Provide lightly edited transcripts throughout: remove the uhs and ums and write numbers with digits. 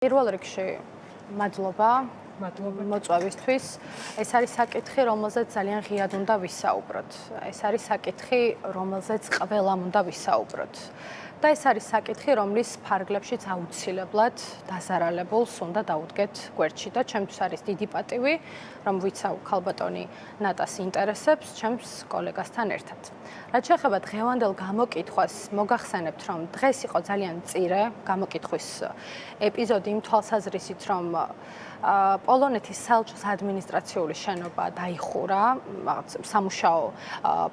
პირველ რიგში მადლობა მოწვევისთვის. ეს არის საკითხი, რომელზეც ძალიან ღიად უნდა ვისაუბროთ. ეს არის საკითხი, რომელზეც ყველამ უნდა ვისაუბროთ. და ეს არის საკითხი, რომლის ფარგლებშიც აუცილებლად დაზარალებულს უნდა დაუდგეთ გვერდში და ჩემთვის არის დიდი პატივი, რომ ვიცავ ქალბატონი ნატას ინტერესებს ჩემს კოლეგასთან ერთად. რაც შეეხება დღევანდელ გამოკითხვას, მოგახსენებთ, რომ დღეს იყო ძალიან მწირე გამოკითხვის ეპიზოდი იმ თვალსაზრისით, რომ პოლონეთის საელჩოს ადმინისტრაციული შენობა დაიხურა, სამუშაო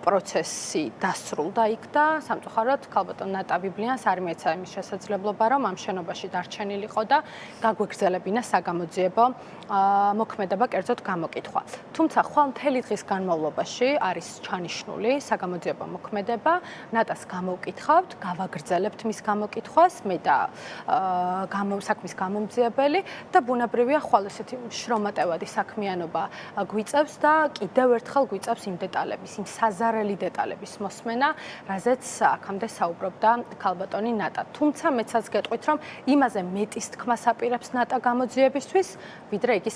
პროცესი დასრულდა იქ და სამწუხაროდ ქალბატონ ნატა ბიბლიანს არ მიეცა იმის შესაძლებლობა, რომ ამ შენობაში დარჩენილიყო და გაგვეგრძელებინა საგამოძიებო მოქმედება, კერძოდ გამოკითხვა. თუმცა ხვალ მთელი დღის განმავლობაში არის ჩანიშნული საგამოძიებო მოქმედება, ნატას გამოვკითხავთ, გავაგრძელებთ მის გამოკითხვას, მე და საქმის გამომძიებელი და ბუნებრივია ხვალ ესეთი შრომატევადი საქმიანობა გვიწევს და კიდევ ერთხელ გვიწევს იმ დეტალების, იმ საზარელი დეტალების მოსმენა, რაზეც აქამდე საუბრობდა ქალბატონი ნატა. თუმცა მეცაც გეტყვით, რომ იმაზე მეტის თქმას აპირებს ნატა გამოძიებისთვის, ვიდრე იგი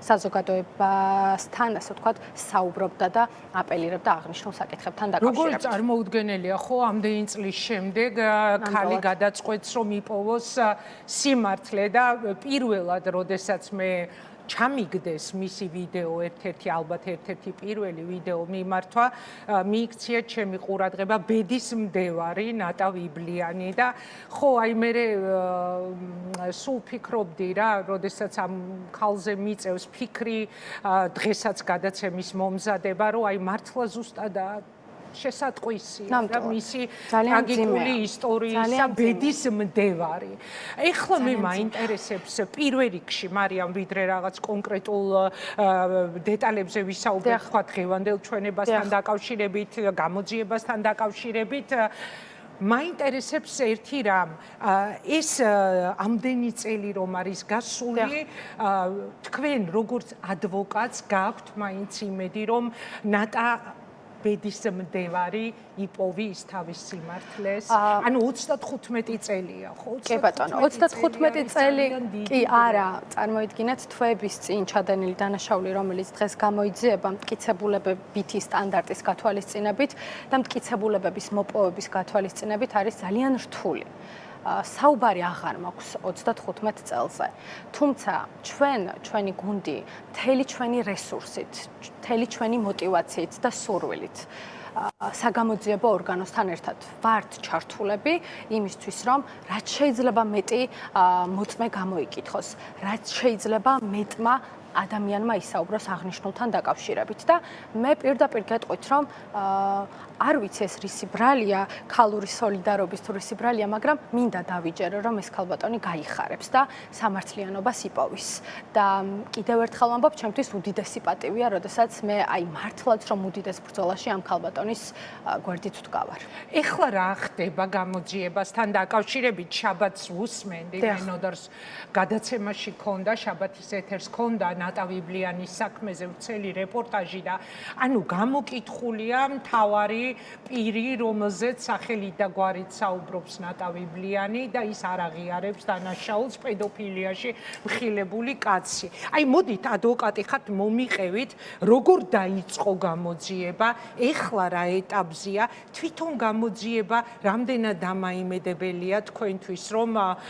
საზოგადოებასთან, ასე ვთქვათ, საუბრობდა და აპელირებდა აღნიშნულ საკითხებთან დაკავშირებით. როგორ წარმოუდგენელია, ხო, ამდენი წლის შემდეგ ქალი გადაწყვეტს, რომ იპოვოს სიმართლე და პირველად, როდესაც მე ჩამიგდეს მისი ვიდეო, ალბათ ერთ-ერთი პირველი ვიდეო მიმართვა, მიიქცია ჩემი ყურადღება ბედის მდევარი ნატა ბიბლიანი და ხო, აი მე სულ ფიქრობდი რა, როდესაც ამ ქალზე მიწევს ფიქრი, დღესაც გადაცემის მომზადება, რომ აი მართლა ზუსტადაა შესატყვისია და მისი ტრაგიკული ისტორიისა ბედის მდევარი. ეხლა მე მაინტერესებს პირველ რიგში, მარიამ, ვიდრე რაღაც კონკრეტულ დეტალებზე ვისაუბრებ, თქვა დღევანდელ ჩვენებასთან დაკავშირებით, გამოძიებასთან დაკავშირებით. მაინტერესებს ერთი რამ, ეს ამდენი წელი რომ არის გასული, თქვენ როგორც ადვოკატს გაქვთ მაინც იმედი, რომ ნატა ბედის მდევარი იპოვის თავის სიმართლეს. ანუ 35 წელია, ხო? კი ბატონო, 35 წელი კი არა, წარმოიდგინეთ თვეების წინ ჩადენილი დანაშაული, რომელიც დღეს გამოიძიება მტკიცებულებებითი სტანდარტის გათვალისწინებით და მტკიცებულებების მოპოვების გათვალისწინებით არის ძალიან რთული. საუბარი აღარ მაქვს 35 წელზე. თუმცა ჩვენი გუნდი, მთელი ჩვენი რესურსით, მთელი ჩვენი მოტივაციით და სურვილით საგამოძიებო ორგანოსთან ერთად ვართ ჩართულები იმისთვის, რომ რაც შეიძლება მეტი მოწმე გამოიკითხოს, რაც შეიძლება მეტმა ადამიანმა ისაუბროს აღნიშნულთან დაკავშირებით და მე პირდაპირ გეტყვით, რომ არ ვიცი ეს რისი ბრალია, ქალური სოლიდარობის თუ რისი ბრალია, მაგრამ მინდა დავიჯერო, რომ ეს ქალბატონი გაიხარებს და სამართლიანობას იპოვის. და კიდევ ერთხელ ვამბობ, ჩემთვის უდიდესი პატივია, როდესაც მე აი მართლაც რომ უდიდეს ბრძოლაში ამ ქალბატონის გვერდით ვდგავარ. ეხლა რა ხდება გამოძიებასთან დაკავშირებით? შაბათს ვუსმენდი, მე ნოდარს გადაცემაში ქონდა, შაბათის ეთერს ქონდა ნატა ბიბლიანის საქმეზე ვრცელი რეპორტაჟი და ანუ გამოკითხულია მთავარი პირი, რომელზეც სახელით და გვარით საუბრობს ნატა ბიბლიანი და ის არ აღიარებს დანაშაულს პედოფილიაში მხილებული კაცი. აი მოდით ადვოკატი ხართ, მომიყევით, როგორ დაიწყო გამოძიება, ეხლა რა ეტაპზეა, თვითონ გამოძიება რამდენად დამაიმედებელია თქვენთვის, რომ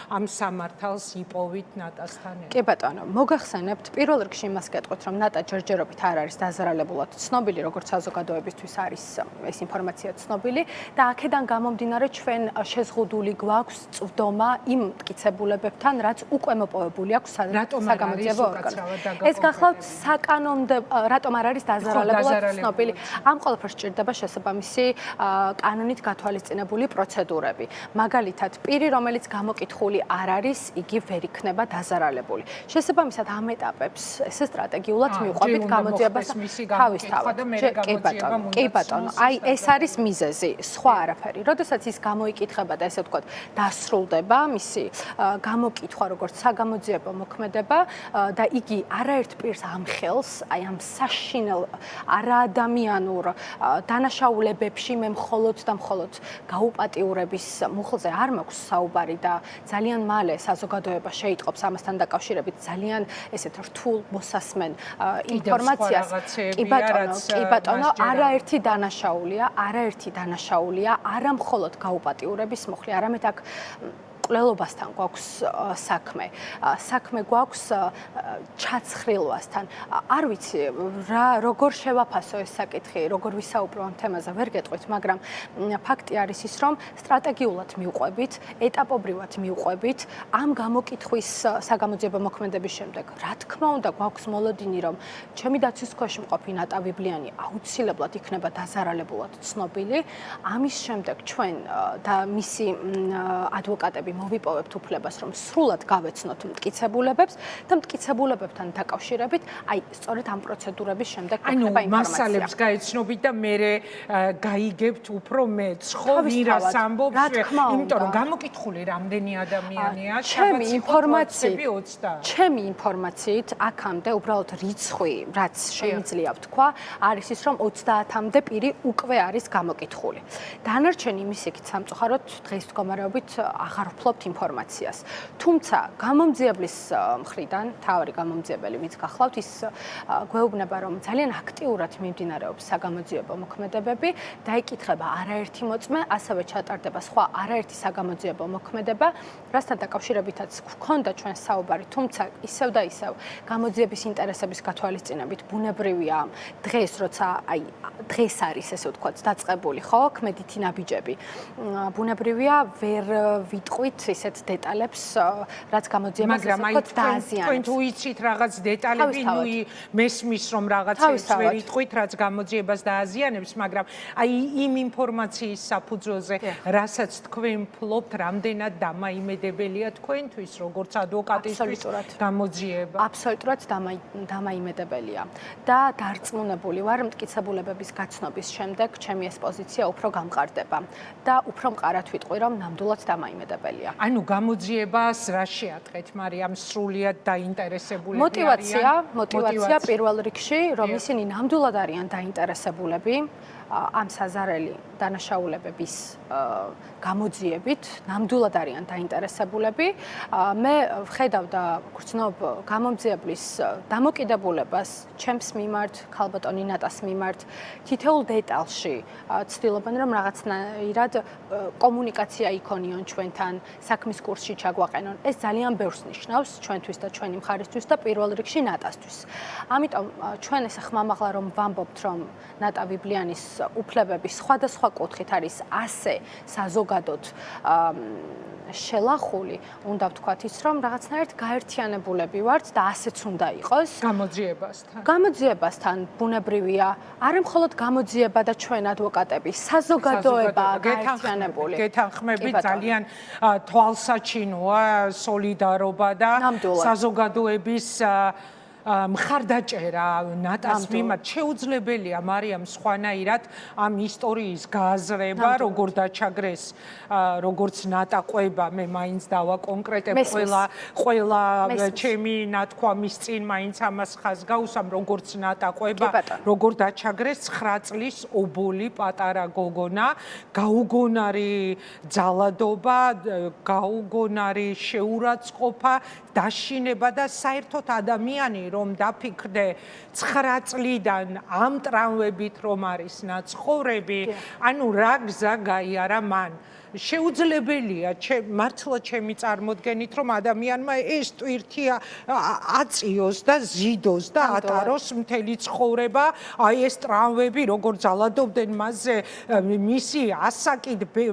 ამ სამართალს იპოვით ნატასთან ერთად? კი ბატონო, მოგახსენებთ, პირველ რიგში იმას გეტყვით, რომ ნატა ჯერჯერობით არ არის დაზარალებულად ცნობილი, როგორც საზოგადოებისთვის არის ეს ინფორმაცია ცნობილი და აქედან გამომდინარე ჩვენ შეზღუდული გვაქვს წვდომა იმ მტკიცებულებებთან, რაც უკვე მოპოვებული აქვს საგამოძიებო ორგანოში. ეს გახლავთ რატომ არ არის დაზარალებულად ცნობილი? ამ ყველაფერს სჭირდება შესაბამისი კანონით გათვალისწინებული პროცედურები. მაგალითად, პირი, რომელიც გამოკითხული არ არის, იგი ვერ იქნება დაზარალებული. შესაბამისად, ამ ეტაპებს ესე სტრატეგიულად მივყვებით გამოძიებას თავისთავად. კი ბატონო, აი ეს არის მიზეზი, სხვა არაფერი. როდესაც ის გამოიკითხება და ესე ვთქვათ, დასრულდება მისი გამოკითხვა როგორც საგამოძიებო მოქმედება და იგი არაერთ პირს ამხელს, აი ამ საშინელ არაადამიანურ დანაშაულებებში მე მხოლოდ და მხოლოდ გაუპატიურების მუხლზე არ მაქვს საუბარი და ძალიან მალე საზოგადოება შეიტყობს ამასთან დაკავშირებით ძალიან ესეთ რთულ მოსასმენ ინფორმაციას. კი ბატონო, არაერთი დანაშაულია, არა მხოლოდ გაუპატიურების მოხლი, არამედ აქ კვლელობასთან გვაქვს საქმე. საქმე გვაქვს ჩაცხრილვასთან. არ ვიცი როგორ შევაფასო ეს საკითხი, როგორ ვისაუბრო ამ თემაზე, ვერ გეტყვით, მაგრამ ფაქტი არის ის, რომ სტრატეგიულად მივყვებით, ეტაპობრივად მივყვებით ამ გამოკითხვის საგამოძიებო მოქმედების შემდეგ. რა თქმა უნდა, გვაქვს მოლოდინი, რომ ჩემი დაცვის ქვეშ მყოფი ნატა ვიბლიანი აუცილებლად იქნება დაზარალებულად ცნობილი. ამის შემდეგ ჩვენ და მისი ადვოკატები მოვიპოვებთ უფლებას, რომ სრულად გავეცნოთ მტკიცებულებებს და მტკიცებულებებთან დაკავშირებით, აი, სწორედ ამ პროცედურების შემდეგ გვექნება ინფორმაცია. მასალებს გაეცნობით და მერე გაიგებთ უფრო მეც, ხო, ვირას ამბობს, იმიტომ რომ გამოკითხული რამდენი ადამიანია, ჩემი ინფორმაციით, აქამდე უბრალოდ რიცხვი, რაც შეიძლება ვთქვა, არის ის, რომ 30-მდე პირი უკვე არის გამოკითხული. დანარჩენი იმის იქით სამწუხაროდ დღეს მდგომარეობით აღარ ვფლობთ ინფორმაციას. თუმცა გამომძიებლის მხრიდან, თავი გამომძიებელი ვინც გახლავთ, ის გვეუბნება, რომ ძალიან აქტიურად მიმდინარეობს საგამოძიებო მოქმედებები, დაიკითხება არაერთი მოწმე, ასევე ჩატარდება სხვა არაერთი საგამოძიებო მოქმედება, რასთან დაკავშირებითაც გვქონდა ჩვენ საუბარი, თუმცა ისევ და ისევ გამოძიების ინტერესების გათვალისწინებით ბუნებრივია დღეს, როცა აი დღეს არის ესე ვთქვათ დაწყებული, ხო, ქმედითი ნაბიჯები. ბუნებრივია ვერ ვიტყვით ისეთ დეტალებს, რაც გამოძიებას ასე ვთქვათ დააზიანებს. თქვენ თუ იცით რაღაც დეტალები, ნუ მესმის რომ რაღაცებს ვერ იტყვით, რაც გამოძიებას დააზიანებს, მაგრამ აი იმ ინფორმაციის საფუძველზე, რასაც თქვენ ფლობთ, რამდენად დამაიმედებელია თქვენთვის, როგორც ადვოკატისთვის გამოძიება? აბსოლუტურად დამაიმედებელია. და დარწმუნებული ვარ, მტკიცებულებების გაცნობის შემდეგ ჩემი ეს პოზიცია უფრო გამყარდება და უფრო მყარად ვიტყვი, რომ ნამდვილად დამაიმედებელია. ანუ გამოძიებას რა შეატყეთ, მარიამ, სრულიად დაინტერესებულები არიან? მოტივაცია პირველ რიგში, რომ ისინი ნამდვილად არიან დაინტერესებულები ამ საზარელი დანაშაულებების გამოძიებით, ნამდვილად არიან დაინტერესებულები. მე ვხედავ და გრძნობ გამომძიებლის დამოკიდებულებას ჩემს მიმართ, ქალბატონი ნატას მიმართ, თითოეულ დეტალში ცდილობენ, რომ რაღაცნაირად კომუნიკაცია იქონიონ ჩვენთან, საქმის კურსში ჩაგვაყენონ. ეს ძალიან ბევრს ნიშნავს ჩვენთვის და ჩვენი მხარისთვის და პირველ რიგში ნატასთვის. ამიტომ ჩვენ ესე ხმამაღლა რომ ვამბობთ, რომ ნატა ვიბლიანის უფლებები სხვადასხვა კუთხით არის ასე საზოგადოდ შელახული, უნდა ვთქვათ ის, რომ რაღაცნაირად გაერთიანებულები ვართ და ასეც უნდა იყოს. გამოძიებასთან ბუნებრივია, არა მხოლოდ გამოძიება და ჩვენ ადვოკატები, საზოგადოება გაერთიანებული. გეთანხმებით, ძალიან თვალსაჩინოა სოლიდარობა და საზოგადოების მხარდაჭერა ნატას მიმართ. შეუძლებელია მარიამ სხვანაირად ამ ისტორიის გააზრება, როგორ დაჩაგრეს, როგორც ნატა ყვება, მე მაინც დავაკონკრეტებ ყველა ჩემი ნათქვამის წინ მაინც ამას ხაზს გავუსვამ, როგორც ნატა ყვება, როგორ დაჩაგრეს 9 წლის ობოლი პატარა გოგონა, გაუგონარი ძალადობა, გაუგონარი შეურაცხყოფა, დაშინება და საერთოდ ადამიანი რომ დაფიქრდე 9 წლიდან ამ ტრამვებით რომ არის ნაცხოვრები, ანუ რა გზა გაიარა მან. შეუძლებელია მართლა ჩემი წარმოდგენით რომ ადამიანმა ეს ტვირთი აწიოს და ზიდოს და ატაროს მთელი ცხოვრება, აი ეს ტრამვები როგორ ძალადობდნენ მასზე,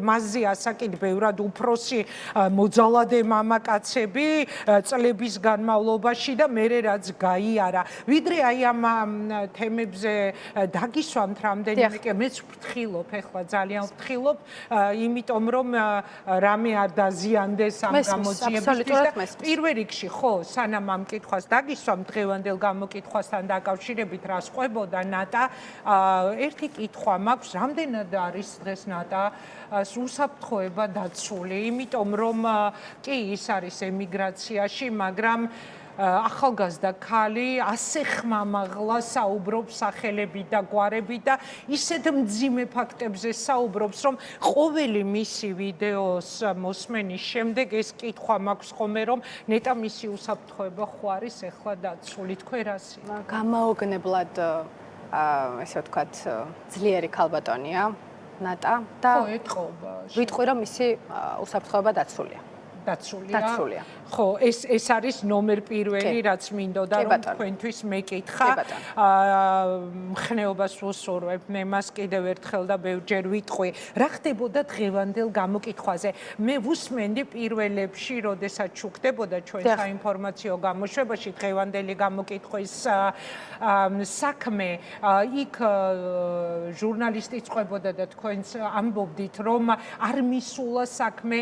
მასზე ასაკით ბევრად უფროსი მოძალადე მამაკაცები წლების განმავლობაში და მერე რაც გაიარა. ვიდრე აი ამ თემებზე დაგისვამთ რამდენიმე, მეც ვფრთხილობ, ეხლა ძალიან ვფრთხილობ, იმიტომ იმიტომ რომ რამე არ დაზიანდეს ამ გამოძიებისთვის. პირველ რიგში ხო, სანამ ამ კითხვას დაგისვამ დღევანდელ გამოკითხვასთან დაკავშირებით რას ყვებოდა ნატა, ერთი კითხვა მაქვს, რამდენად არის დღეს ნატას უსაფრთხოება დაცული, იმიტომ რომ კი ის არის ემიგრაციაში, მაგრამ ახალგაზრდა ქალი ასე ხმამაღლა საუბრობს სახელებით და გვარებით და ისეთ მძიმე ფაქტებზე საუბრობს, რომ ყოველი მისი ვიდეოს მოსმენის შემდეგ ეს კითხვა მაქვს ხოლმე, რომ ნეტა მისი უსაფრთხოება ხო არის ახლა დაცული, თქვენ რას? გამაოგნებლად ესე ვთქვათ, ძლიერი ქალბატონია ნატა და ხო, ეთყობა. ვიტყვი, რომ მისი უსაფრთხოება დაცულია. დაცულია. ხო, ეს არის ნომერ პირველი, რაც მინდოდა რომ თქვენთვის მეკითხა. მხნეობას ვუსურვებ, მე მას კიდევ ერთხელ და ბევრჯერ ვიტყვი, რა ხდებოდა დღევანდელ გამოკითხვაზე. მე ვუსმენდი პირველებში, როდესაც ჩუქდებოდა ჩვენ საინფორმაციო გამოშვებაში დღევანდელი გამოკითხვის საქმე, იქ ჟურნალისტი წყვებოდა და თქვენც ამბობდით, რომ არ მისულა საქმე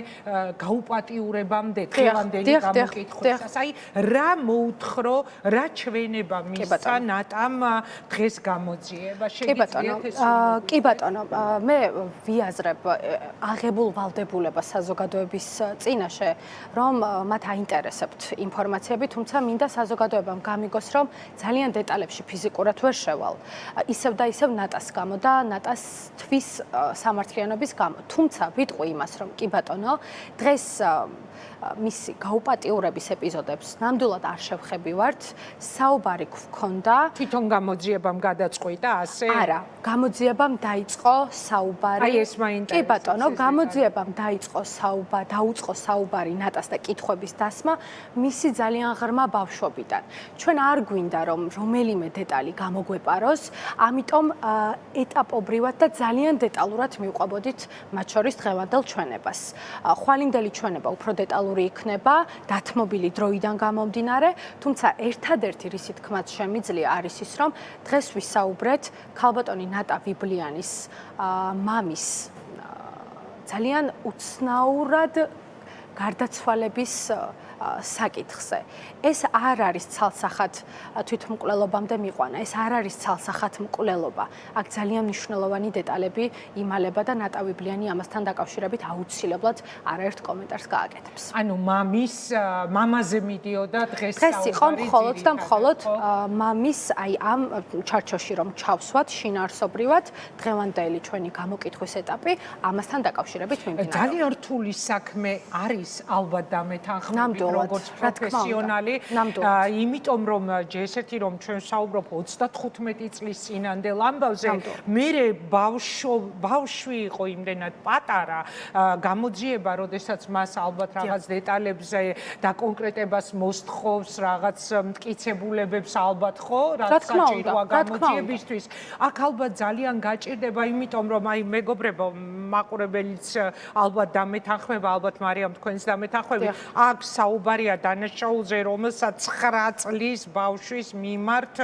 გაუპატიურებამდე დღევანდელი გამოკითხვისას. აი, რა მოუთხოვრო, რა ჩვენება მისცა ნატამ დღეს გამოძიება? კი ბატონო, მე ვიაზრებ აღებულ ვალდებულებას საზოგადოების წინაშე, რომ მათ აინტერესებთ ინფორმაციები, თუმცა მინდა საზოგადოებამ გამიგოს, რომ ძალიან დეტალებში ფიზიკურად ვერ შევალ. ისევ და ისევ ნატას გამო და ნატასთვის სამართლიანობის გამო. თუმცა ვიტყვი იმას, რომ კი ბატონო, დღეს მისი გაუპატიურების ეპიზოდებს ნამდვილად არ შევხებივართ. საუბარი გვქონდა თვითონ გამოძიებამ გადაწყვიტა ასე? არა, გამოძიებამ დაიწყო საუბარი. აი ეს მაინტერესებს. კი ბატონო, გამოძიებამ დაუწყო საუბარი ნატას და კითხვების დასმა მისი ძალიან ღრმა ბავშვობიდან. ჩვენ არ გვინდა რომ რომელიმე დეტალი გამოგვეპაროს, ამიტომ ეტაპობრივად და ძალიან დეტალურად მივყვებოდით მათ შორის დღევანდელ ჩვენებას. ხვალინდელი ჩვენება უფრო დეტალური იქნება, დათმობილი დროიდან გამომდინარე, თუმცა ერთადერთი რისი თქმაც შემიძლია არის ის, რომ დღეს ვისაუბრეთ ქალბატონი ნატა ვიბლიანის მამის ძალიან უცნაურად გარდაცვალების საკითხზე. ეს არ არის ცალსახად თვითმკვლელობამდე მიყვანა, ეს არ არის ცალსახად მკვლელობა. აქ ძალიან მნიშვნელოვანი დეტალები იმალება და ნატა ვიბლიანი ამასთან დაკავშირებით აუცილებლად არაერთ კომენტარს გააკეთებს. ანუ მამაზე მიდიოდა დღეს საუბარი. იყო მხოლოდ და მხოლოდ მამის აი ამ ჩარჩოში რომ ჩავსვათ შინაარსობრივად დღევანდელი ჩვენი გამოკითხვის ეტაპი ამასთან დაკავშირებით მიმდინარეობს. ძალიან რთული საქმე არის ალბათ დამეთანხმებით როგორც პროფესიონალი, იმიტომ რომ ესეთი რომ ჩვენ საუბრობ 35 წლის წინანდელ ამბავზე, მე ბავშვი იყო იმდენად პატარა, გამოძიება, როდესაც მას ალბათ რაღაც დეტალებზე და კონკრეტებას მოსთხოვს, რაღაც მტკიცებულებებს ალბათ ხო, რაც საჭიროა გამოძიებისთვის. აქ ალბათ ძალიან გაჭირდება, იმიტომ რომ აი მეგობრებო, მაყურებელიც ალბათ დამეთანხმება, ალბათ მარიამ თქვენს დამეთანხმები, აქ საუბარია დანაშაულზე, რომელსაც 9 წლის ბავშვის მიმართ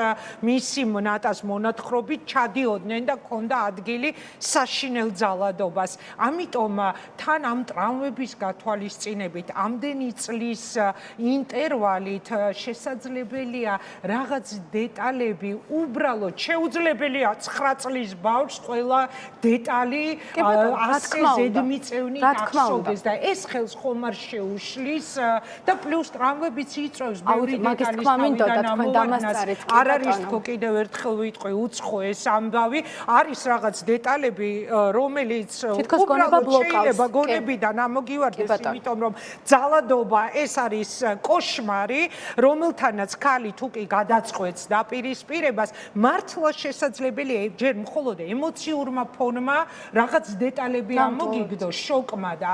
მისი ნატას მონათხრობით ჩადიოდნენ და ჰქონდა ადგილი საშინელ ძალადობას. ამიტომ თან ამ ტრავმების გათვალისწინებით, ამდენი წლის ინტერვალით შესაძლებელია რაღაც დეტალები უბრალოდ შეუძლებელია 9 წლის ბავშვს ყველა დეტალი ასე ზედმიწევნით ახსოვდეს და ეს ხელს ხომ არ შეუშლის და პლუს ტრავმებიც იწვევს ბევრი დეტალის თავიდან არ არის თქო კიდევ ერთხელ ვიტყვი უცხო ეს ამბავი არის რაღაც დეტალები რომელიც უბრალოდ შეიძლება გონებიდან ამოგივარდეს იმიტომ რომ ძალადობა ეს არის კოშმარი რომელთანაც ქალი თუ კი გადაწყვეტს დაპირისპირებას მართლა შესაძლებელია ჯერ მხოლოდ ემოციურმა ფონმა რაღაც დეტალები ამოგიგდოს შოკმა და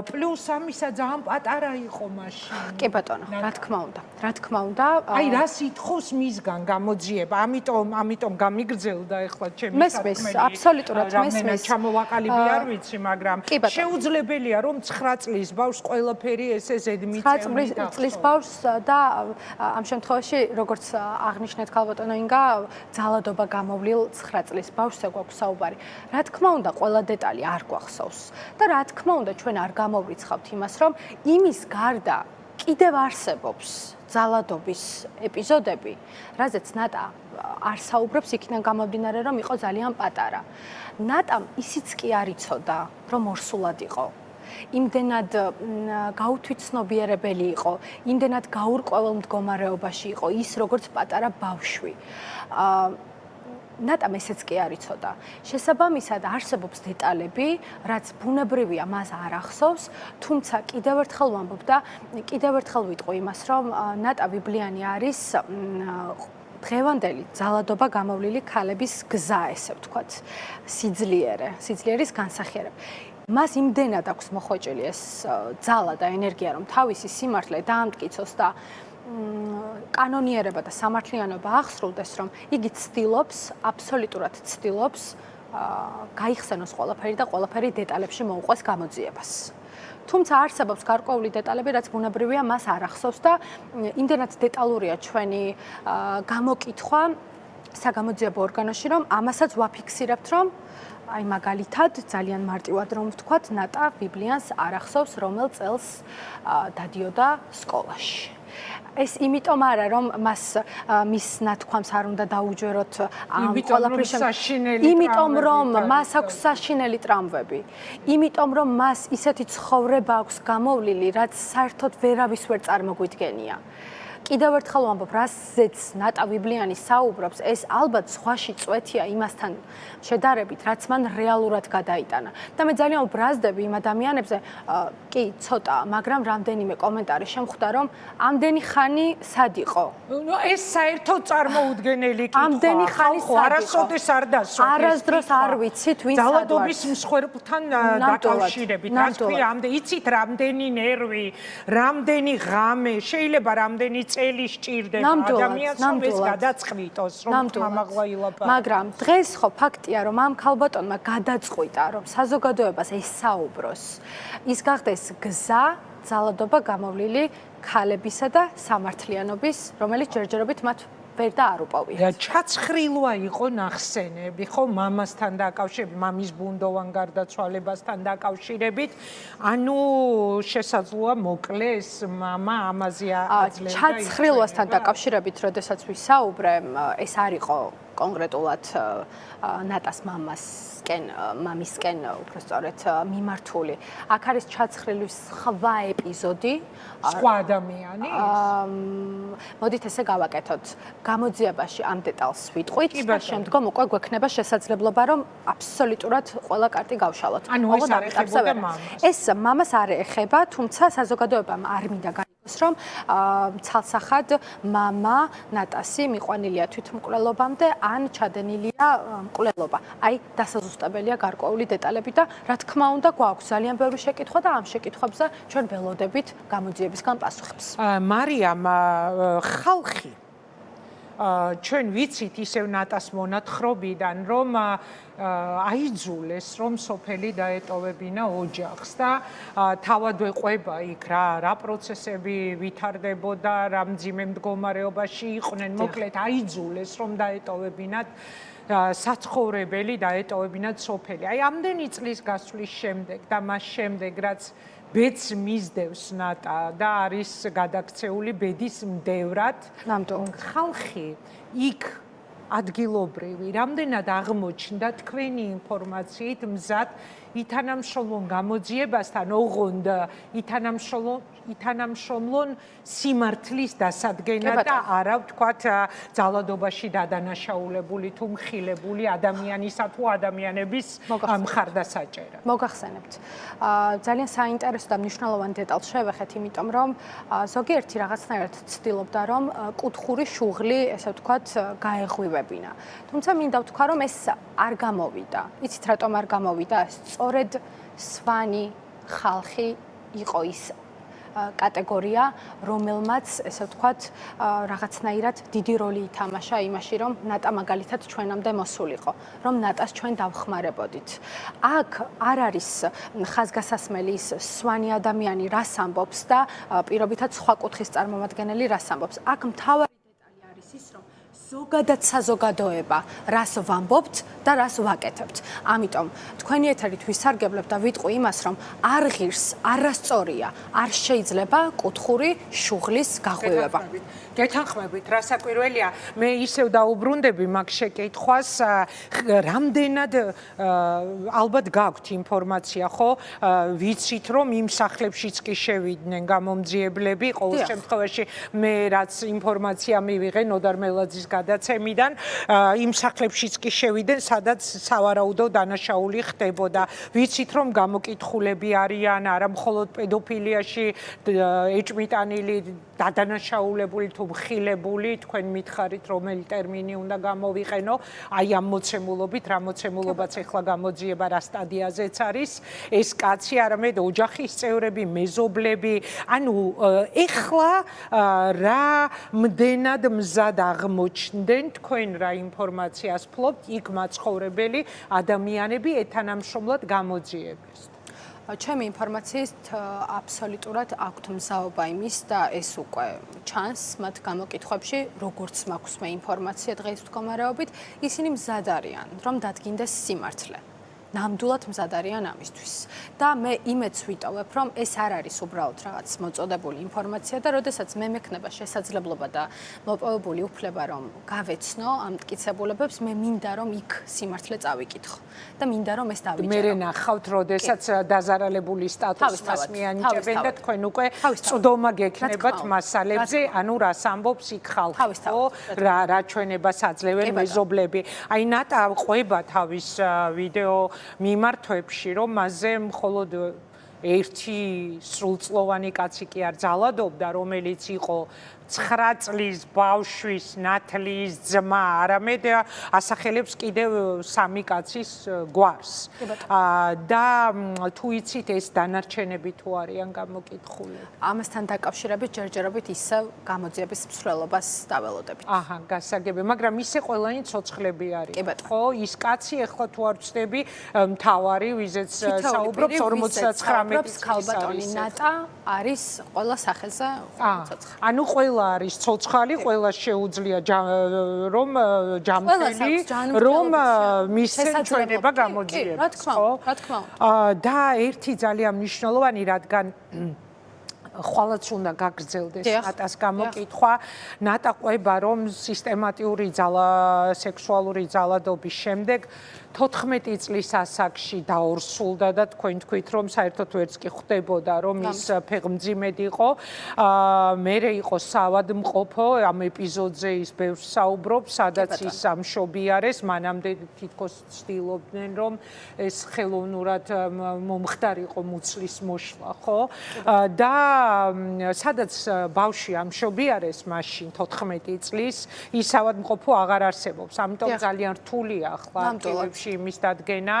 პლუს ამისა ძალიან პატარა იყო მაშინ კი ბატონო, რა თქმა უნდა. რა თქმა უნდა. აი რა სითხოს მისგან გამოძიება. ამიტომ გამიგრძელდა ეხლა ჩემი მესმის, აბსოლუტურად მესმის. ჩამოვაყალიბი არ ვიცი, მაგრამ შეუძლებელია რომ 9 წლის ბავშვს ყველაფერი ესე ზედმიწევნი 9 წლის ბავშვს და ამ შემთხვევაში როგორც აღნიშნეთ ქალბატონო ინგა, ძალადობა გამოვლილ 9 წლის ბავშვზე გვაქვს საუბარი. რა თქმა უნდა, ყველა დეტალი არ გვახსოვს და რა თქმა უნდა, ჩვენ არ გამოვრიცხავთ იმას, რომ იმის გარდა კიდევ არსებობს ძალადობის ეპიზოდები, რაზეც ნატა არ საუბრობს იქიდან გამომდინარე, რომ იყო ძალიან პატარა. ნატამ ისიც კი არ იცოდა, რომ ორსულად იყო. იმდენად გაუთვითცნობიერებელი იყო, იმდენად გაურკვეველ მდგომარეობაში იყო ის, როგორც პატარა ბავშვი. ნატამ ესეც კი არ იცოდა. შესაბამისად არსებობს დეტალები, რაც ბუნებრივია მას არ ახსოვს, თუმცა კიდევ ერთხელ ვამბობ და კიდევ ერთხელ ვიტყვი იმას, რომ ნატა ვიბლიანი არის დღევანდელი ძალადობა გამოვლილი ქალების გზა, ესე ვთქვათ, სიძლიერის განსახიერება. მას იმდენად აქვს მოხვეჭილი ეს ძალა და ენერგია, რომ თავისი სიმართლე დაამტკიცოს და კანონიერება და სამართლიანობა აღსრულდეს, რომ იგი ცდილობს, აბსოლუტურად ცდილობს გაიხსენოს ყველაფერი და ყველაფერი დეტალებში მოუყვეს გამოძიებას. თუმცა არსებობს გარკვეული დეტალები, რაც ბუნებრივია მას არ ახსოვს და იმდენად დეტალურია ჩვენი გამოკითხვა საგამოძიებო ორგანოში, რომ ამასაც ვაფიქსირებთ, რომ აი მაგალითად ძალიან მარტივად რომ ვთქვათ, ნატა ბიბლიანს არ ახსოვს, რომელ წელს დადიოდა სკოლაში. ეს იმიტომ არა, რომ მის ნათქვამს არ უნდა დაუჯეროთ ამ ყველაფრის იმიტომ რომ მას აქვს საშინელი ტრამვები. იმიტომ რომ მას ისეთი ცხოვრება აქვს გამოვლილი, რაც საერთოდ ვერავის ვერ წარმოგვიდგენია. კიდევ ერთხელ ვამბობ, რაზეც ნატა ბიბლიანი საუბრობს, ეს ალბათ ზღვაში წვეთია იმასთან შედარებით, რაც მან რეალურად გადაიტანა. და მე ძალიან ვბრაზდები იმ ადამიანებზე, კი, ცოტა, მაგრამ რამდენიმე კომენტარი შემხვდა, რომ ამდენი ხანი სად იყო? ეს საერთოდ წარმოუდგენელი კითხვაა. ამდენი ხანი სად იყო? არასოდეს არ დასვა. არასდროს არ ვიცით, ვინ სად ვარ. ძალადობის მსხვერპლთან დაკავშირებით. რა თქვია, იცით რამდენი ნერვი, რამდენი ღამე, შეიძლება რამდენი წელი სჭირდება ადამიანს რომ ეს გადაწყვიტოს რომ თამაღლაილობა. მაგრამ დღეს ხო ფაქტია რომ ამ ქალბატონმა გადაწყვიტა რომ საზოგადოებას ესაუბროს. ის გახდეს გზა ძალადობა გამოვლილი ქალებისა და სამართლიანობის, რომელიც ჯერჯერობით მათ ვერ და არ უპოვიათ. ჩაცხრილვა იყო ნახსენები, ხო, მამასთან დაკავშირებით, მამის ბუნდოვან გარდაცვალებასთან დაკავშირებით, ანუ შესაძლოა მოკლეს მამა ამაზე აძლევდა. ჩაცხრილვასთან დაკავშირებით, როდესაც ვისაუბრე, ეს არ იყო კონკრეტულად ნატას მამისკენ უფრო სწორედ მიმართული. აქ არის ჩაცხრილვის სხვა ეპიზოდი. სხვა ადამიანი? მოდით ესე გავაკეთოთ. გამოძიებაში ამ დეტალს ვიტყვით და შემდგომ უკვე გვექნება შესაძლებლობა, რომ აბსოლუტურად ყველა კარტი გავშალოთ. ანუ ეს არ ეხებოდა მამას. ეს მამას არ ეხება, თუმცა საზოგადოებამ არ მინდა რომ ცალსახად მამა ნატასი მიყვანილია თვითმკვლელობამდე ან ჩადენილია მკვლელობა. აი დასაზუსტებელია გარკვეული დეტალები და რა თქმა უნდა გვაქვს ძალიან ბევრი შეკითხვა და ამ შეკითხვებზე ჩვენ ველოდებით გამოძიებისგან პასუხებს. მარიამ, ხალხი ჩვენ ვიცით ისევ ნატას მონათხრობიდან, რომ აიძულეს, რომ სოფელი დაეტოვებინა ოჯახს და თავადვე ყვება იქ რა პროცესები ვითარდებოდა, რა მძიმე მდგომარეობაში იყვნენ, მოკლედ აიძულეს, რომ დაეტოვებინათ საცხოვრებელი, დაეტოვებინათ სოფელი. აი ამდენი წლის გასვლის შემდეგ და მას შემდეგ, რაც ბედს მისდევს ნატა და არის გადაქცეული ბედის მდევრად, ხალხი იქ ადგილობრივი რამდენად აღმოჩნდა თქვენი ინფორმაციით მზად ითანამშრომლონ გამოძიებასთან, ოღონდ ითანამშრომლონ სიმართლის დასადგენად და არა ვთქვათ ძალადობაში დადანაშაულებული თუ მხილებული ადამიანისა თუ ადამიანების მხარდასაჭერად. მოგახსენებთ. ძალიან საინტერესო და მნიშვნელოვანი დეტალს შევეხეთ, იმიტომ რომ ზოგიერთი რაღაცნაირად ცდილობდა, რომ კუთხური შუღლი, ესე ვთქვათ, გაეღვივებინა. თუმცა მინდა ვთქვა, რომ ეს არ გამოვიდა. იცით რატომ არ გამოვიდა? სწორედ სვანი ხალხი იყო ის კატეგორია, რომელმაც, ესე ვთქვათ, რაღაცნაირად დიდი როლი ითამაშა იმაში, რომ ნატა მაგალითად ჩვენამდე მოსულიყო, რომ ნატას ჩვენ დავხმარებოდით. აქ არ არის ხაზგასასმელი ის სვანი ადამიანი რას ამბობს და პირობითად სხვა კუთხის წარმომადგენელი რას ამბობს. აქ მთავარი დეტალი არის ის, რომ ზოგადად საზოგადოება რას ვამბობთ და რას ვაკეთებთ. ამიტომ თქვენი ეთერით ვისარგებლებ და ვიტყვი იმას, რომ არ ღირს, არასწორია, არ შეიძლება კუთხური შუღლის გაღვივება. გეთანხმებით, რასაკვირველია, მე ისევ დაუბრუნდები მაგ შეკითხვას, რამდენად ალბათ გაქვთ ინფორმაცია, ხო? ვიცით, რომ იმ სახლებშიც კი შევიდნენ გამომძიებლები, ყოველ შემთხვევაში მე რაც ინფორმაცია მივიღე ნოდარ მელაძის გადაცემიდან, იმ სახლებშიც კი შევიდნენ, სადაც სავარაუდო დანაშაული ხდებოდა. ვიცით, რომ გამოკითხულები არიან, არა მხოლოდ პედოფილიაში ეჭვმიტანილი დადანაშაულებული თუ მხილებული, თქვენ მითხარით, რომელი ტერმინი უნდა გამოვიყენო, აი ამ მოცემულობით, რა მოცემულობაც ახლა გამოძიება რა სტადიაზეც არის, ეს კაცი არამედ ოჯახის წევრები, მეზობლები, ანუ ახლა რა მდენად მზად აღმოჩნდნენ თქვენ რა ინფორმაციას ფლობთ, იქ მაცხოვრებელი ადამიანები ეთანამშრომლად გამოძიებას. ჩემი ინფორმაციით აბსოლუტურად აქვთ მზაობა იმის და ეს უკვე ჩანს მათ გამოკითხვებში, როგორც მაქვს მე ინფორმაცია დღეს მდგომარეობით, ისინი მზად არიან, რომ დადგინდეს სიმართლე. ნამდვილად მზად არიან ამისთვის. და მე იმედს ვიტოვებ, რომ ეს არ არის უბრალოდ რაღაც მოწოდებული ინფორმაცია და როდესაც მე მექნება შესაძლებლობა და მოპოვებული უფლება, რომ გავეცნო ამ მტკიცებულებებს, მე მინდა რომ იქ სიმართლე წავიკითხო და მინდა რომ ეს დავიჯერო. მე ნახავთ, როდესაც დაზარალებული სტატუსს მიანიჭებენ და თქვენ უკვე წვდომა გექნებათ მასალებზე, ანუ რას ამბობს იქ ხალხი, ხო? რა ჩვენებას აძლევენ მეზობლები. აი ნატა ყვება თავის ვიდეო მიმართვებში, რომ მასზე მხოლოდ ერთი სრულწლოვანი კაცი კი არ ძალადობდა, რომელიც იყო 9 წლის ბავშვის ნათლის ძმა, არამედ ასახელებს კიდევ 3 კაცის გვარს. და თუ იცით ეს დანარჩენები თუ არიან გამოკითხულები. ამასთან დაკავშირებით ჯერჯერობით ისევ გამოძიების მსვლელობას დაველოდებით. აჰა, გასაგები, მაგრამ ისე ყველანი ცოცხლები არის. ხო, ის კაცი ახლა თუ არ ვწდები, მთავარი, ვიზეც საუბრობს 59 წლის ქალბატონი ნატა არის ყველა სახეზე ცოცხალი. ანუ ყველა არის ცოცხალი, ყველა შეუძლია რომ ჯამთელი, რომ მისცენ ჩვენება გამოძიებას, ხო? რა თქმა უნდა. და ერთი ძალიან მნიშვნელოვანი, რადგან ხვალაც უნდა გაგრძელდეს ნატას გამოკითხვა, ნატა ყვება, რომ სისტემატიური სექსუალური ძალადობის შემდეგ 14 წლის ასაკში დაორსულდა და თქვენ თქვით, რომ საერთოდ ვერც კი ხვდებოდა, რომ ის ფეხმძიმედ იყო. მერე იყო საავადმყოფო, ამ ეპიზოდზე ის ბევრს საუბრობს, სადაც ის ამშობიარეს, მანამდე თითქოს ცდილობდნენ, რომ ეს ხელოვნურად მომხდარიყო მუცლის მოშლა, ხო? და სადაც ბავშვი ამშობიარეს მაშინ 14 წლის, ის საავადმყოფო აღარ არსებობს. ამიტომ ძალიან რთულია ახლა იმის დადგენა,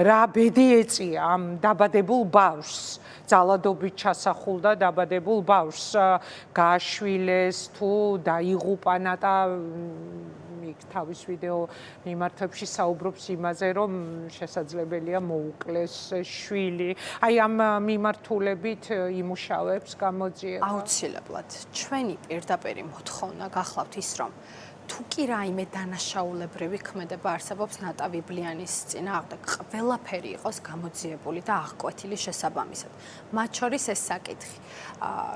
რა ბედი ეწია ამ დაბადებულ ბავშვს, ძალადობით ჩასახულდა დაბადებულ ბავშვს, გააშვილეს თუ დაიღუპა ნატა იქ თავის ვიდეო მიმართვებში საუბრობს იმაზე, რომ შესაძლებელია მოუკლეს შვილი. აი ამ მიმართულებით იმუშავებს გამოძიება. აუცილებლად. ჩვენი პირდაპირი მოთხოვნა გახლავთ ის, რომ თუ კი რაიმე დანაშაულებრივი ქმედება არსებობს ნატა ვიბლიანის წინააღმდეგ, ყველაფერი იყოს გამოძიებული და აღკვეთილი შესაბამისად. მათ შორის ეს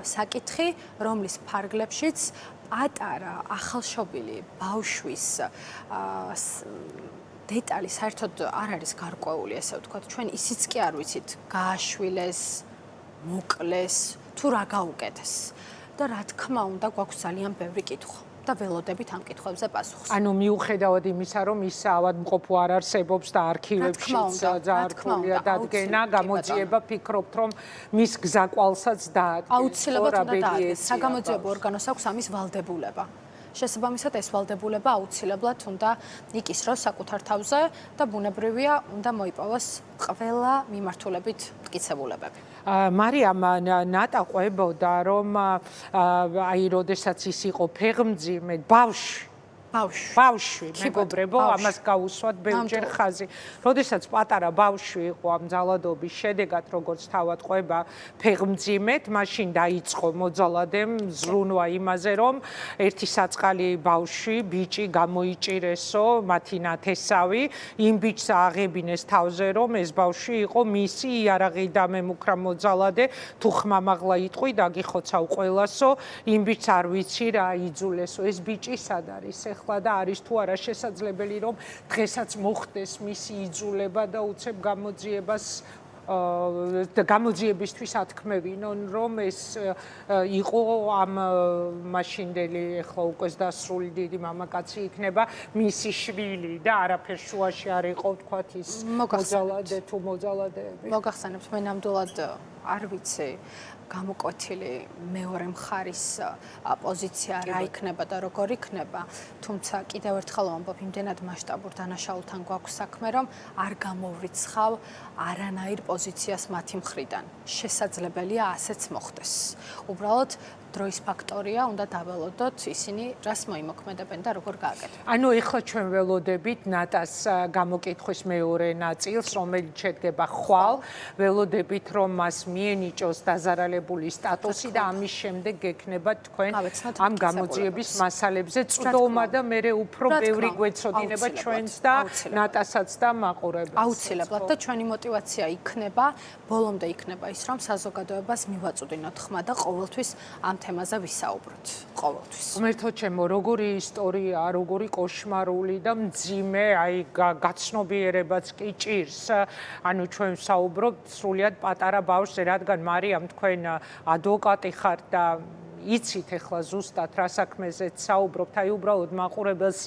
საკითხი, რომლის ფარგლებშიც პატარა ახალშობილი ბავშვის დეტალი საერთოდ არ არის გარკვეული, ესე ვთქვათ, ჩვენ ისიც კი არ ვიცით, გააშვილეს, მოკლეს, თუ რა გაუკეთეს. და რა თქმა უნდა, გვაქვს ძალიან ბევრი კითხვა. და ველოდებით ამ კითხვებზე პასუხს. ანუ მიუხედავად იმისა, რომ ის ავადმყოფო არ არსებობს და არქივებშიც ძარცულია დადგენა, გამოძიება ფიქრობთ, რომ მის გზაკვალსაც დაადგეს. აუცილებლად უნდა დაადგეს. საგამოძიებო ორგანოს აქვს ამის ვალდებულება. შესაბამისად ეს ვალდებულება აუცილებლად უნდა იკისროს საკუთარ თავზე და ბუნებრივია უნდა მოიპოვოს ყველა მიმართულებით მტკიცებულებები. მარიამ ნატა ყვებოდა რომ აი როდესაც ის იყო ფეხმძიმე ბავშვი მეგობრებო ამას გაუსვათ ბევრჯერ ხაზი. როდესაც პატარა ბავშვი იყო ამ ძალადობის შედეგად როგორც თავად ყვება ფეხმძიმედ, მაშინ დაიწყო მოძალადემ ზრუნვა იმაზე რომ ერთი საწყალი ბავშვი ბიჭი გამოიჭირესო მათი ნათესავი, იმ ბიჭს აღებინეს თავზე რომ ეს ბავშვი იყო მისი იარაღი დამემუქრა მოძალადე, თუ ხმამაღლა იტყვი დაგიხოცავ ყველასო, იმ ბიჭს არ ვიცი რა იძულესო, ეს ბიჭი სად არის? და არის თუ არა შესაძლებელი რომ დღესაც მოხდეს მისი იძულება და უცებ გამოძიებისთვის ათქმევინონ რომ ეს იყო ამ მაშინდელი ახლა უკვე დასრული დიდი მამაკაცი იქნება მისი შვილი და არაფერ შუაში არ იყო თქვათ ის მოძალადე თუ მოძალადეები. მოგახსენებთ მე ნამდვილად არ ვიცი გამოკვეთილი მეორე მხარის პოზიცია რა იქნება და როგორ იქნება, თუმცა კიდევ ერთხელ ვამბობ, იმდენად მასშტაბურ დანაშაულთან გვაქვს საქმე, რომ არ გამოვრიცხავ არანაირ პოზიციას მათი მხრიდან. შესაძლებელია ასეც მოხდეს. უბრალოდ დროის ფაქტორია, უნდა დაველოდოთ ისინი რას მოიმოქმედებენ და როგორ გააკეთებენ. ანუ ეხლა ჩვენ ველოდებით ნატას გამოკითხვის მეორე ნაწილს, რომელიც შედგება ხვალ, ველოდებით რომ მას მიენიჭოს დაზარალებული სტატუსი და ამის შემდეგ გექნება თქვენ ამ გამოძიების მასალებზე წვდომა და მე უფრო ბევრი გვეცოდინება ჩვენს და ნატასაც და მაყურებელს. აუცილებლად და ჩვენი мотиваცია იქნება, ბოლომდე იქნება ის, რომ საზოგადოებას მივაწვდინოთ ხმა და ყოველთვის ამ თემაზე ვისაუბროთ ყოველთვის. ღმერთო ჩემო, როგორი ისტორია, როგორი კოშმარული და მძიმე, აი გაცნობიერებაც კი ჭირს. ანუ ჩვენ ვსაუბრობთ სრულიად პატარა ბავშვზე, რადგან მარიამ თქვენ ადვოკატი ხართ და იცით ახლა ზუსტად რა საქმეზეც საუბრობთ, აი უბრალოდ მაყურებელს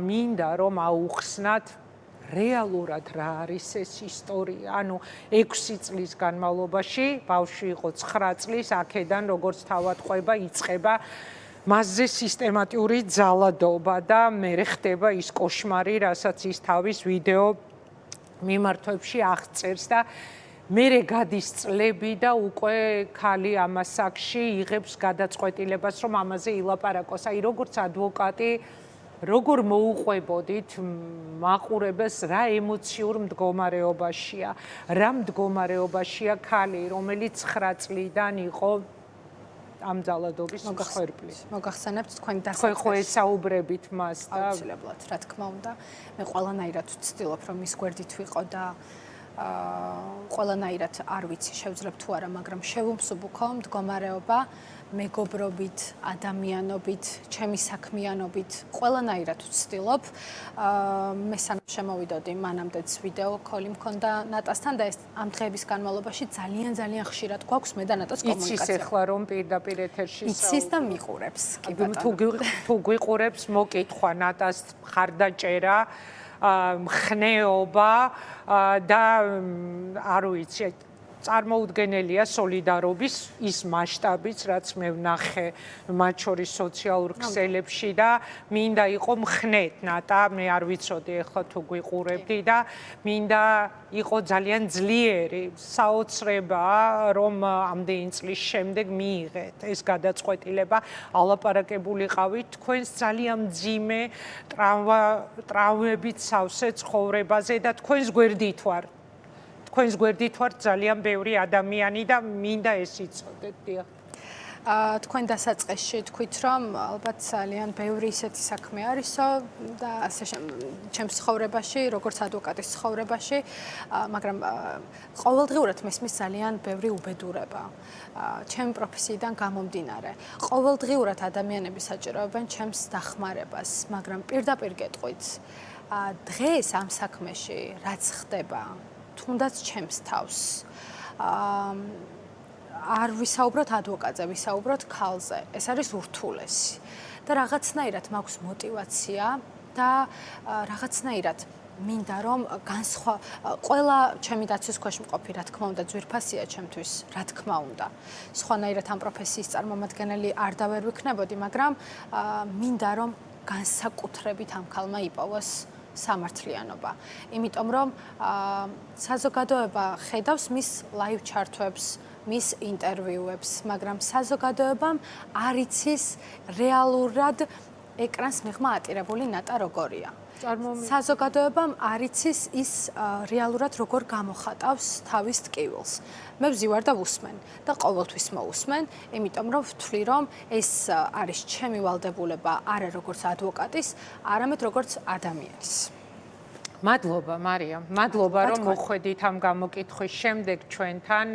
მინდა რომ აუხსნათ რეალურად რა არის ეს ისტორია. ანუ 6 წლის განმავლობაში ბავშვი იყო 9 წლის, აქედან როგორც თავად ყვება იწყება მასზე სისტემატიური ძალადობა და მერე ხდება ის კოშმარი, რასაც ის თავის ვიდეო მიმართვებში აღწერს და მერე გადის წლები და უკვე ქალი ამას აქში იღებს გადაწყვეტილებას რომ ამაზე ილაპარაკოს. აი როგორც ადვოკატი როგორ მოუყვებოდით მაყურებელს რა ემოციურ მდგომარეობაშია, რა მდგომარეობაშია ქალი, რომელიც 9 წლიდან იყო ამ ძალადობის მსხვერპლი. მოგახსენებთ თქვენ დასაწყისში. თქვენ ხო ესაუბრებით მას და აუცილებლად, რა თქმა უნდა, მე ყველანაირად ვცდილობ რომ ის გვერდით ვიყო და ყველანაირად არ ვიცი შევძლებ თუ არა, მაგრამ შევუმსუბუქო მდგომარეობა მეგობრობით, ადამიანობით, ჩემი საქმიანობით, ყველანაირად ვცდილობ. მე სანამ შემოვიდოდი, მანამდეც ვიდეო კოლი მქონდა ნატასთან და ეს ამ დღეების განმავლობაში ძალიან ხშირად გვაქვს მე და ნატას კომუნიკაცია. იცის ახლა რომ პირდაპირ ეთერში იცის და მიყურებს. თუ გვიყურებს, მოკითხვა ნატას მხარდაჭერა, მხნეობა და არ ვიცი წარმოუდგენელია სოლიდარობის ის მასშტაბიც, რაც მე ვნახე მათ შორის სოციალურ ქსელებში და მინდა იყო მხნეთ ნატა, მე არ ვიცოდი ახლა თუ გვიყურებდი და მინდა იყო ძალიან ძლიერი საოცრებაა, რომ ამდენი წლის შემდეგ მიიღეთ ეს გადაწყვეტილება, ალაპარაკებულიყავით თქვენს ძალიან მძიმე ტრავმებით სავსე ცხოვრებაზე და თქვენს გვერდით ვარ. თქვენს გვერდით ვარ ძალიან ბევრი ადამიანი და მინდა ეს იცოდეთ. დიახ. თქვენ დასაწყისში თქვით, რომ ალბათ ძალიან ბევრი ისეთი საქმე არისო და ასე ჩემს ცხოვრებაში, როგორც ადვოკატის ცხოვრებაში, მაგრამ ყოველდღიურად მესმის ძალიან ბევრი უბედურება. ჩემი პროფესიიდან გამომდინარე. ყოველდღიურად ადამიანები საჭიროებენ ჩემს დახმარებას, მაგრამ პირდაპირ გეტყვით, დღეს ამ საქმეში რაც ხდება თუნდაც ჩემს თავს არ ვისაუბროთ ადვოკატზე, ვისაუბროთ ქალზე. ეს არის ურთულესი. და რაღაცნაირად მაქვს мотиваცია და რაღაცნაირად მინდა რომ ყველა ჩემი დაცვის ქვეშ მყოფი, რა თქმა უნდა, ძვირფასია ჩემთვის, რა თქმა უნდა. სხვანაირად ამ პროფესიის წარმომადგენელი არ და ვერ ვიქნებოდი, მაგრამ მინდა რომ განსაკუთრებით ამ ქალმა იპოვოს სამართლიანობა. იმიტომ რომ საზოგადოება ხედავს მის ლაივ ჩართვებს, მის ინტერვიუებს, მაგრამ საზოგადოებამ არ იცის რეალურად ეკრანს მიღმა ატირებული ნატა როგორია. საზოგადოებამ არ იცის ის რეალურად როგორ გამოხატავს თავის ტკივილს. მე ვზივარ და ვუსმენ და ყოველთვის მოვუსმენ, იმიტომ რომ ვთვლი რომ ეს არის ჩემი ვალდებულება არა როგორც ადვოკატის, არამედ როგორც ადამიანის. მადლობა მარიამ, მადლობა რომ მოხვედით ამ გამოკითხვის შემდეგ ჩვენთან.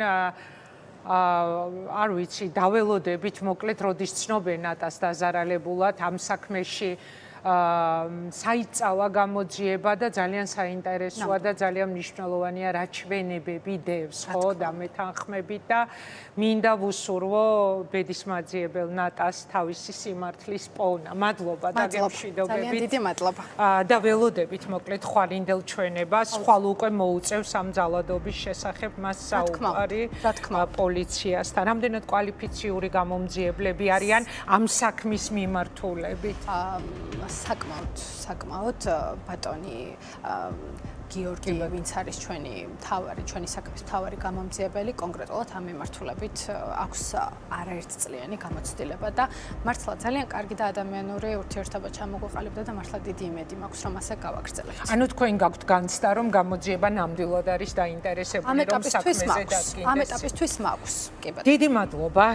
არ ვიცი, დაველოდებით მოკლედ როდის ცნობენ ნატას დაზარალებულად ამ საქმეში საიწავა გამოძიება და ძალიან საინტერესოა და ძალიან მნიშვნელოვანია რა ჩვენებები დევს ხო და მეთანხმებით და მინდა ვუსურვო ბედისმაძიებელ ნატას თავისი სიმართლის პოვნა. მადლობა და გემშვიდობებით. ძალიან დიდი მადლობა. და ველოდებით მოკლედ ხვალინდელ ჩვენებას, ხვალ უკვე მოუწევს ამ ძალადობის შესახებ მას საუბარი პოლიციასთან. რამდენად კვალიფიციური გამომძიებლები არიან ამ საქმის მიმართულებით? საკმაოდ ბატონი გიორგი, ვინც არის ჩვენი საქმის მთავარი გამომძიებელი, კონკრეტულად ამ მიმართულებით აქვს არაერთწლიანი გამოცდილება და მართლა ძალიან კარგი და ადამიანური ურთიერთობა ჩამოგვეყალიბდა და მართლა დიდი იმედი მაქვს, რომ ასე გავაგრძელებთ. ანუ თქვენ გაქვთ განცდა, რომ გამოძიება ნამდვილად არის დაინტერესებული, რომ საქმეზე დადგინდეს. ამ ეტაპისთვის მაქვს. კი ბატონო. დიდი მადლობა.